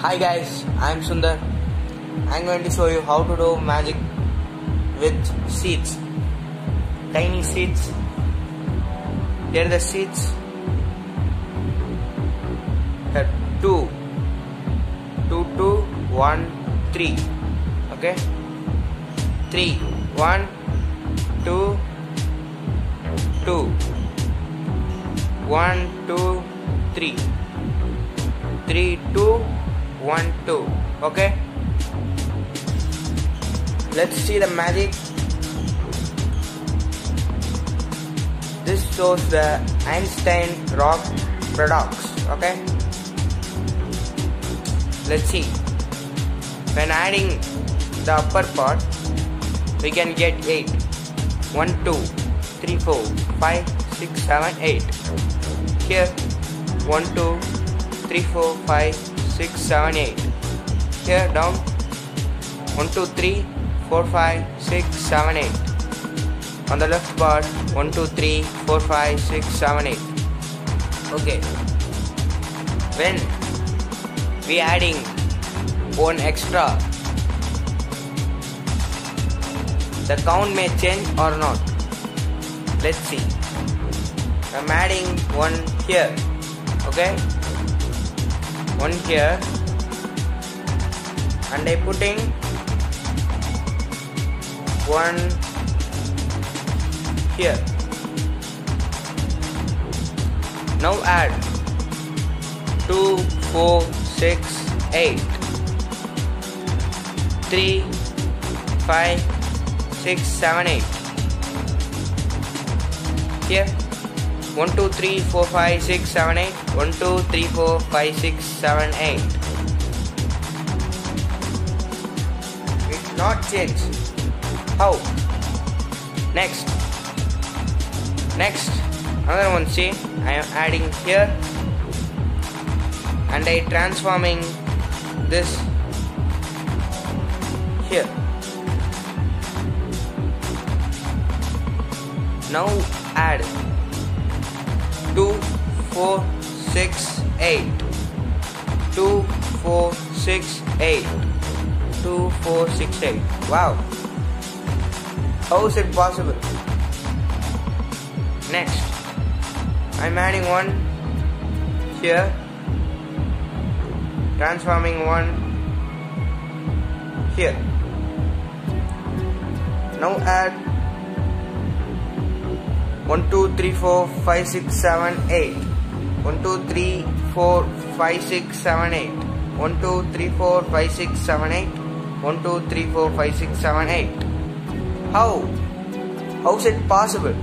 Hi guys, I am Sundar. I am going to show you how to do magic with seeds. Tiny seeds. Here are the seeds. Here 2, 2, 2, 1, 3. Okay? 3, 1, 2, 2. 1, 2, 3. 3, 2, 1, 2. Okay? Let's see the magic. This shows the Einstein Rock paradox. Okay? Let's see. When adding the upper part, we can get 8. 1, 2, 3, 4, 5, 6, 7, 8. Here 1, 2, 3, 4, 5, 6, 7, 8. Here down 1, 2, 3, 4, 5, 6, 7, 8. On the left part 1, 2, 3, 4, 5, 6, 7, 8. Okay. When we adding one extra, the count may change or not. Let's see. I'm adding one here. Okay? One here. And I putting one here. Now add 2, 4, 6, 8. 3, 5, 6, 7, 8. Here 1, 2, 3, 4, 5, 6, 7, 8. 1, 2, 3, 4, 5, 6, 7, 8. It not change. How? Next, another one. See, I am adding here and I transforming this here. Now add 2, 4, 6, 8. 2, 4, 6, 8. 2, 4, 6, 8. Wow. How is it possible? Next, I'm adding one here, transforming one here. Now add 1, 2, 3, 4, 5, 6, 7, 8. 1, 2, 3, 4, 5, 6, 7, 8. 1, 2, 3, 4, 5, 6, 7, 8. 1, 2, 3, 4, 5, 6, 7, 8. How? How is it possible?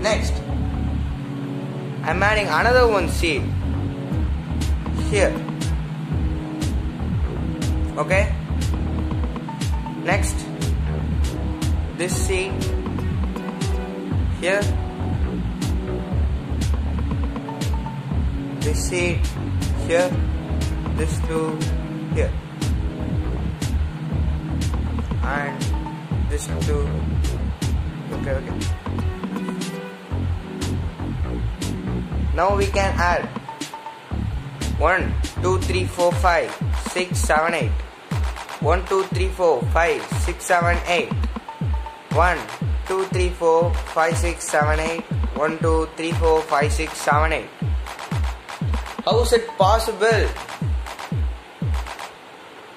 Next, I'm adding another one seed here. Okay? Next, this seed here. This seed here. This two here. And this two. Okay. Now we can add 1, 2, 3, 4, 5, 6, 7, 8. 1, 2, 3, 4, 5, 6, 7, 8. 1, 2, 3, 4, 5, 6, 7, 8. 1, 2, 3, 4, 5, 6, 7, 8. How is it possible?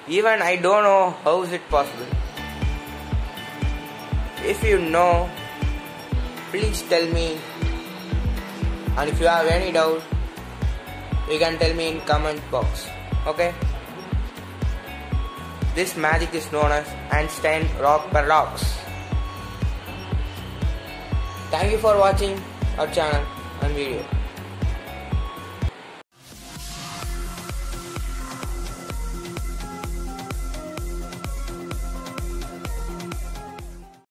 Even I don't know how is it possible. If you know, please tell me. And if you have any doubt, you can tell me in comment box. Okay? This magic is known as Einstein Rock paradox. Thank you for watching our channel and video.